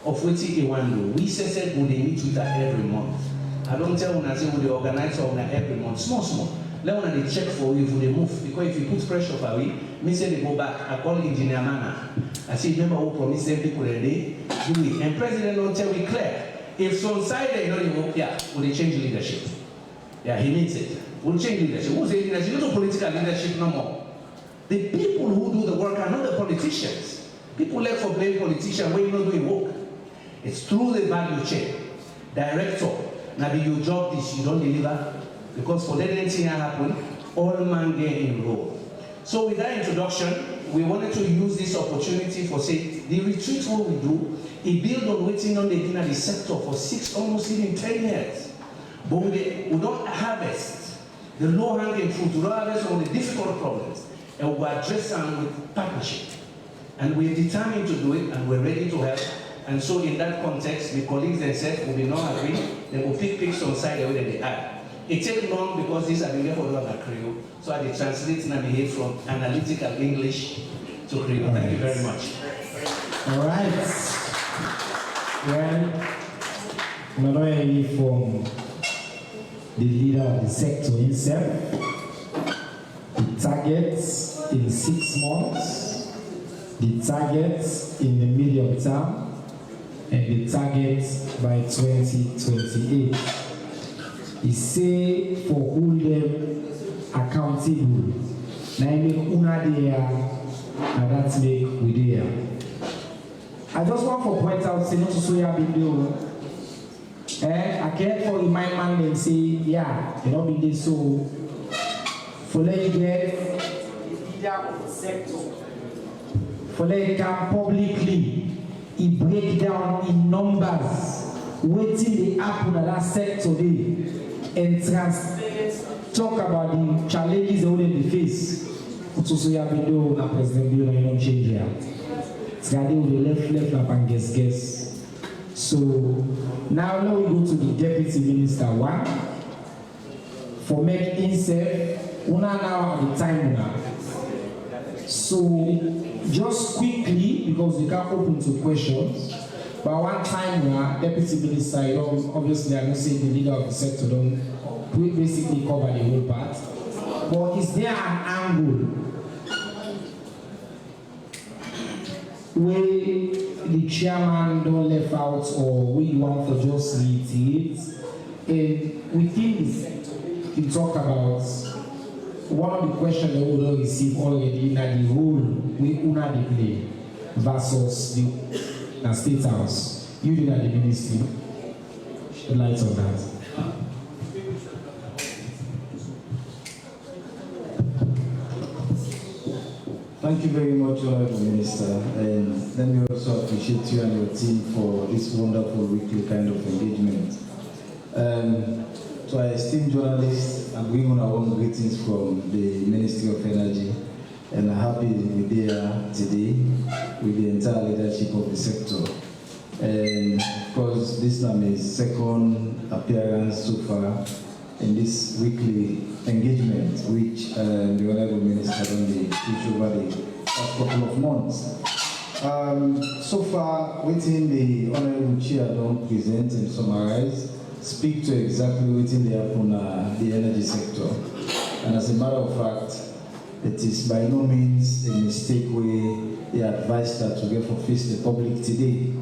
of what he wants to do. We said we meet with her every month. I don't tell when I say we organize every month, small. Let when they check for you if they move. Because if you put pressure for we, me say they go back. I call engineer Mana. I say, remember who promised them people that day? Do it. And President don't tell me clear. If some side they don't work, yeah, will they change leadership? Yeah, he means it. We'll change leadership. Who's the leadership? Not political leadership no more. The people who do the work are not the politicians. People left for blame politicians when you're not doing work. It's through the value chain. Director, now you job this, you don't deliver. Because for that anything happen, all man get enrolled. So with that introduction, we wanted to use this opportunity for say, the retreat what we do, it build on waiting on the dinner the sector for almost even 10 years. But we don't harvest the low-hanging fruit, we don't harvest on the difficult problems, and we address them with partnership. And we're determined to do it, and we're ready to help. And so in that context, the colleagues themselves will be not agree, they will pick some side where they are. It takes long because these are being for Creole, so I translate and behave from analytical English to Creole. Thank you very much. All right. Well, another from the leader of the sector himself, the targets in 6 months, the targets in the medium term, and the targets by 2028. He say for hold them accountable. Now make una there, and that's make we there. I just want to point out, say not to so you have been doing. I can't for remind man and say, yeah, you know, be this so. For let you get the leader of the sector. For let you come publicly, he break down in numbers, waiting the happen at that sector day, and talk about the challenges they in the face. So you have been doing na President Bill, you don't change here. It's got to the left, and guess. So now we go to the Deputy Minister 1 for make himself una now at the time now. So just quickly, because we can't open to questions, but one time now, Deputy Minister, you know, obviously I don't say the leader of the sector don't basically cover the whole part. But is there an angle where the chairman don't left out or we want to just reiterate? And within the sector, we talk about one of the questions that we will receive already that the role we una play versus the State House. You do that the ministry. Shed light on that. Thank you very much, Honorable Minister, and let me also appreciate you and your team for this wonderful weekly kind of engagement. To our esteemed journalists, I bring on our own greetings from the Ministry of Energy, and I'm happy to be there today with the entire leadership of the sector. And of course, this is my second appearance so far in this weekly engagement, which the Honorable Minister only pushed over the past couple of months. So far, within the Honorable Chair don't present and summarize, speak to exactly within the happen the energy sector. And as a matter of fact, it is by no means a mistake where they advise that to get for face the public today.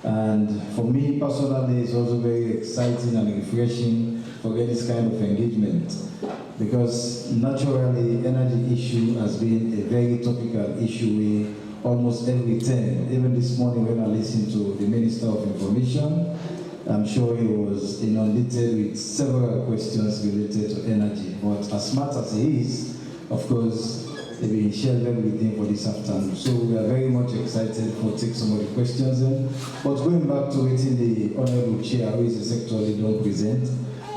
And for me personally, it's also very exciting and refreshing to get this kind of engagement, because naturally energy issue has been a very topical issue where almost every time, even this morning when I listened to the Minister of Information, I'm sure he was inundated with several questions related to energy. But as smart as he is, of course, he will share everything for this afternoon. So we are very much excited for take some of the questions in. But going back to waiting the Honorable Chair, who is the sector leader, don't present,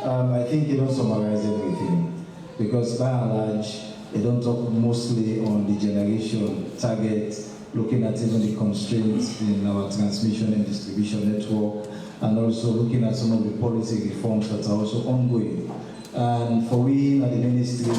I think he don't summarize everything, because by and large, they don't talk mostly on the generation target, looking at even the constraints in our transmission and distribution network, and also looking at some of the policy reforms that are also ongoing. And for we at the ministry,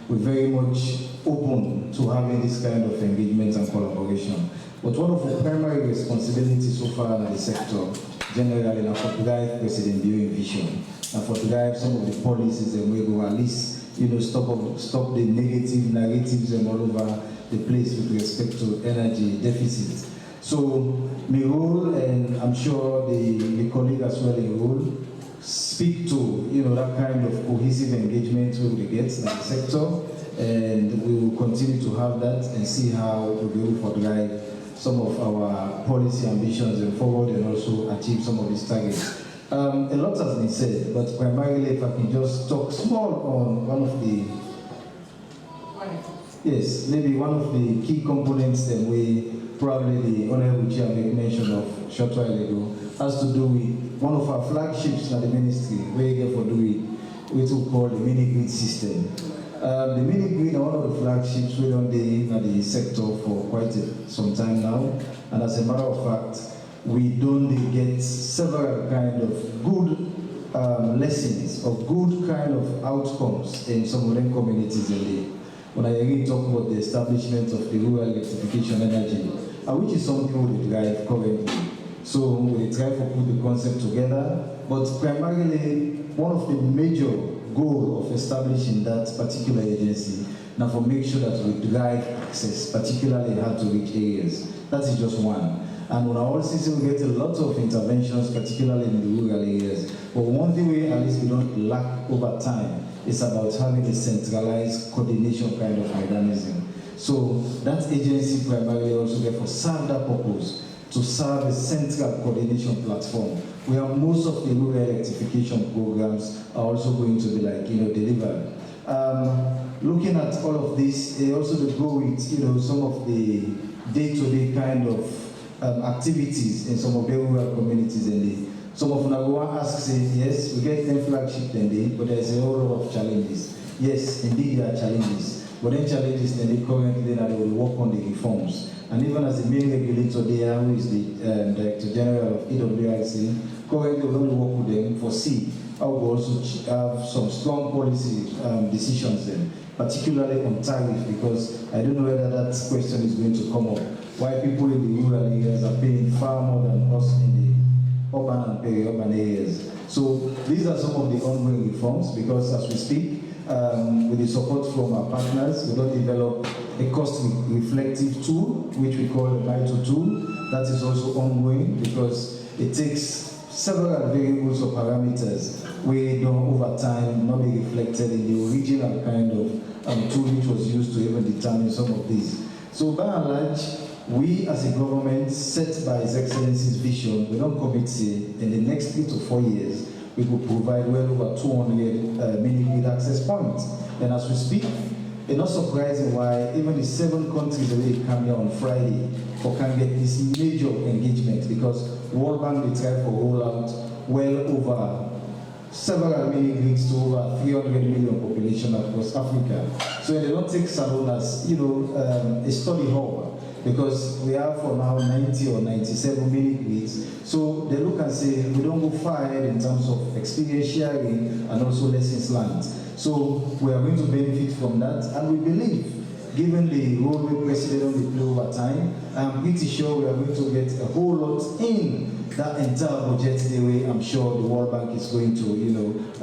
we're very much open to having this kind of engagement and collaboration. But one of the primary responsibilities so far in the sector, generally, is for drive President Bio's vision, and for drive some of the policies that we go at least, stop the negative narratives and all over the place with respect to energy deficit. So my role, and I'm sure the colleague as well in role, speak to that kind of cohesive engagement we will get in the sector, and we will continue to have that and see how we'll be able to drive some of our policy ambitions and forward, and also achieve some of these targets. A lot has been said, but primarily if I can just talk small on one of the maybe one of the key components that we probably the Honorable Chair made mention of short while ago, has to do with one of our flagships at the ministry, where you get for doing what we call the mini-grid system. The mini-grid are one of the flagships we don't do in the sector for quite some time now, and as a matter of fact, we don't get several kind of good lessons or good kind of outcomes in some of them communities in the. When I again talk about the establishment of the rural electrification energy, which is something we drive currently. So we try to put the concept together, but primarily one of the major goals of establishing that particular agency now for make sure that we drive access, particularly hard to reach areas. That is just one. And on our system, we get a lot of interventions, particularly in the rural areas. But one thing we at least we don't lack over time is about having a centralized coordination kind of mechanism. So that agency primarily also therefore serve that purpose, to serve a central coordination platform where most of the rural electrification programs are also going to be delivered. Looking at all of this, they also go with some of the day-to-day kind of activities in some of the rural communities in the. Some of Nagawa asks, yes, we get 10 flagship then but there's a whole lot of challenges. Yes, indeed there are challenges. But then challenges then they currently they will work on the reforms. And even as the main regulator there, who is the Director General of EWRC, currently we're going to work with them for see how we also have some strong policy decisions then, particularly on tariff, because I don't know whether that question is going to come up. Why people in the rural areas are paying far more than us in the urban and peri-urban areas. So these are some of the ongoing reforms, because as we speak, with the support from our partners, we don't develop a cost-reflective tool, which we call a MITO tool. That is also ongoing, because it takes several variables or parameters where over time not be reflected in the original kind of tool which was used to even determine some of these. So by and large, we as a government, set by His Excellency's vision, we don't commit say in the next 3 to 4 years, we will provide well over 200 mini-grid access points. And as we speak, it's not surprising why even the 7 countries that will come here on Friday can get this major engagement, because World Bank will try for roll out well over several mini grids to over 300 million population across Africa. So they don't take Salone as, a study hall, because we have for now 90 or 97 mini grids. So they look and say, we don't go far ahead in terms of experience sharing and also lessons learned. So we are going to benefit from that, and we believe, given the role we President will play over time, I'm pretty sure we are going to get a whole lot in that entire budget the way I'm sure the World Bank is going to,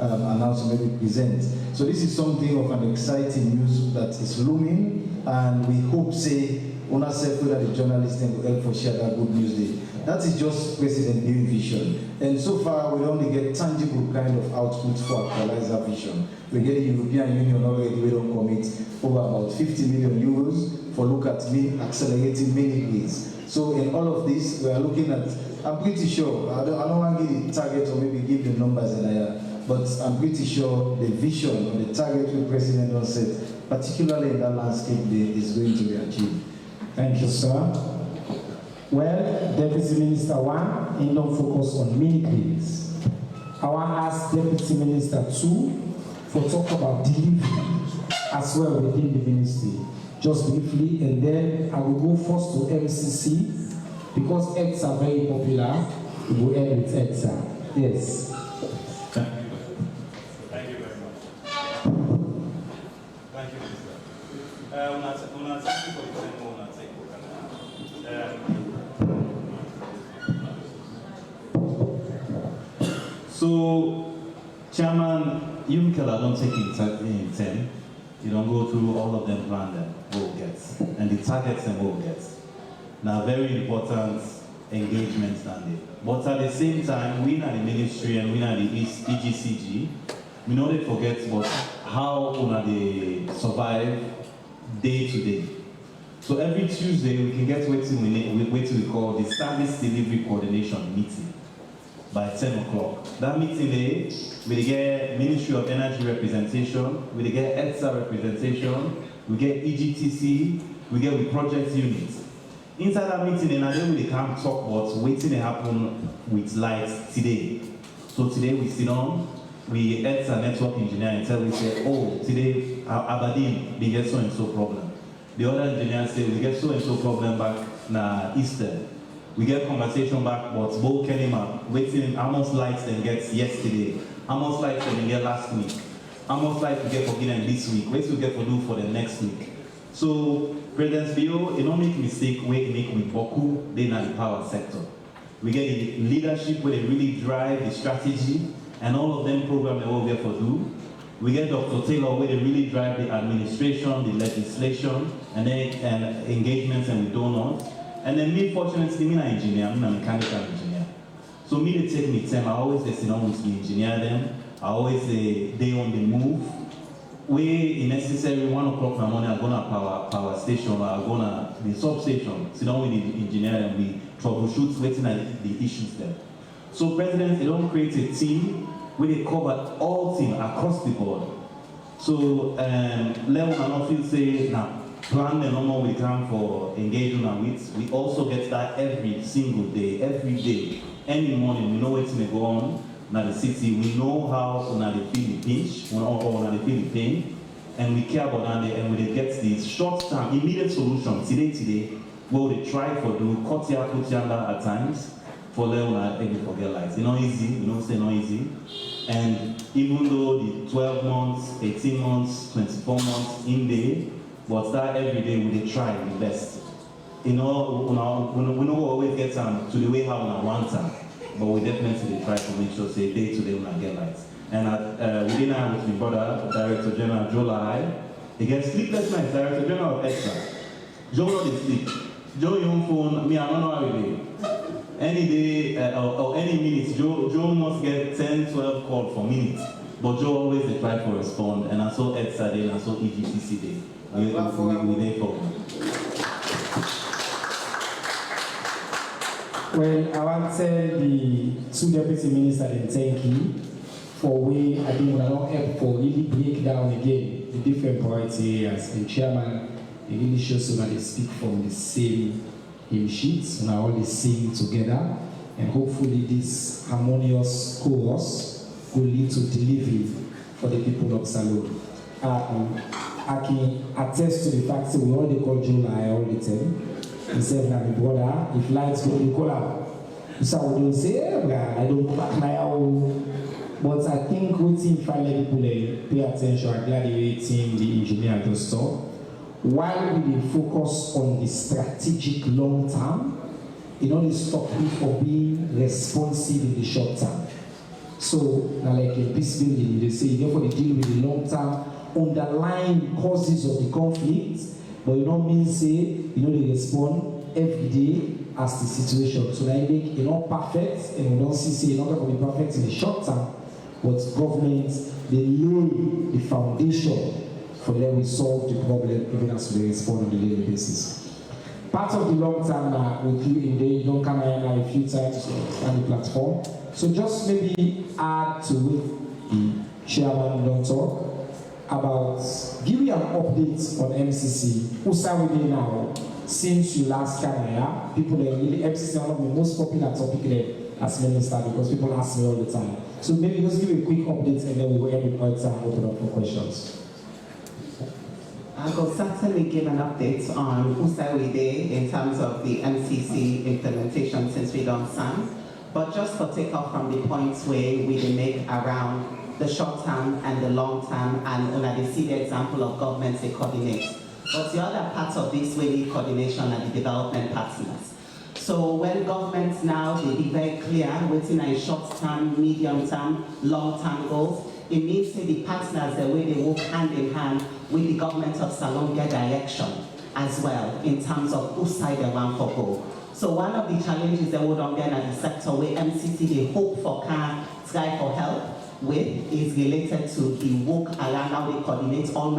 announce and maybe present. So this is something of an exciting news that is looming, and we hope, say, Una said that the journalists will help for share that good news day. That is just President new vision. And so far, we only get tangible kind of output for actualize that vision. We get the European Union already, we don't commit over about 50 million euros for look at accelerating mini grids. So in all of this, we are looking at, I'm pretty sure, I don't want to give the target or maybe give the numbers in there, but I'm pretty sure the vision or the target the President has set, particularly in that landscape, is going to be achieved. Thank you, sir. Well, Deputy Minister 1, he don't focus on mini grids. I want to ask Deputy Minister 2 for talk about delivery as well within the ministry, just briefly, and then I will go first to MCC, because eggs are very popular. We will end with eggs. Yes. Thank you. Thank you very much. Thank you, Minister. Thank you for the time. So, Chairman, you Mikela don't take in 10. You don't go through all of them, plan them, what we get, and the targets and what we get. Now, very important engagement standing. But at the same time, we are the ministry and we are the EGCG. We know they forget what how they survive day to day. So every Tuesday we can get what we call the service delivery coordination meeting by 10 o'clock. That meeting day, we get Ministry of Energy representation, we get ETSA representation, we get EGTC, we get with project units. Inside that meeting, we can talk about what's going to happen with lights today. So today we sit on, we ETSA network engineer and we say, oh, today Aberdeen, we get so and so problem. The other engineers say, we get so and so problem back na Eastern. We get conversation back, but Bo Kenima, waiting how much lights they get yesterday, how much lights they get last week, how much lights we get for Guinea this week, what we get for do for the next week. So, President Bio, you don't make mistake where you make with Boku, they in the power sector. We get the leadership where they really drive the strategy, and all of them program they will get for do. We get Dr. Taylor where they really drive the administration, the legislation, and then engagements and with donors. And then me, fortunately, I'm an engineer, I'm a mechanical engineer. So me, they take me time, I always sit down with the engineer them, I always say they on the move. We, in necessary, 1 o'clock in the morning, I go to power station, or I go to the substation, sit down with the engineer and we troubleshoot, waiting at the issues there. So President, they don't create a team where they cover all teams across the board. So Leone and often say, now, plan the normal we can for engaging and with. We also get that every single day, every day. Any morning, we know what's going to go on in the city. We know how they feel the pinch, or they feel the pain, and we care about that, and we get these short-term, immediate solutions today, where they try for do cut here, put here at times, for Leone and forget lights. It's not easy, say not easy. And even though the 12 months, 18 months, 24 months in there, but that every day we try the best. We know we always get to the way how we want time, but we definitely try to make sure say day to day we get lights. And within our with my brother, Director General Joe Lai, he gets sleepless nights, Director General of ETSA. Joe not sleep. Joe your phone, me I don't know how it is. Any day or any minute, Joe must get 10, 12 calls for minutes. But Joe always they try to respond, and I saw ETSA day and I saw EGTC day. We there for. Well, I want to tell the two deputy ministers and thank you for way I think we are not able to really break down again the different priority areas. And chairman, it really shows so that they speak from the same hymn sheets and are all sing together. And hopefully this harmonious chorus will lead to delivery for the people of Salone. I can attest to the fact that we all call July all the time. He said, my brother, if lights go, you call out. So I would say, I don't go back now. But I think waiting finally people pay attention, I'm glad the team, the engineer just talk. While we focus on the strategic long term, in order to stop you from being responsive in the short term. So, now like in peace building, they say, therefore they deal with the long term underlying causes of the conflict, but you don't mean say, they respond every day as the situation. So that make perfect, and we don't say not going to be perfect in the short term, but governments, they lay the foundation for them to solve the problem even as they respond on a daily basis. Part of the long term with you in there, you don't come here now a few times on the platform. So just maybe add to it the chairman don't talk about, give you an update on MCC. Who's with you now? Since you last came here, people are really, MCC is one of the most popular topic there as minister because people ask me all the time. So maybe just give a quick update and then we will end with time open up for questions. I will certainly give an update on Usawide in terms of the MCC implementation since we don't sign. But just for take off from the points where we make around the short term and the long term, and they see the example of governments they coordinate. But the other part of this way need coordination are the development partners. So when governments now, they be very clear, waiting a short term, medium term, long term goals, it means that the partners, the way they work hand in hand with the government of Salone get direction as well in terms of whose side they want for go. So one of the challenges that would get at the sector where MCC they hope for can try for help with is related to the work around how they coordinate all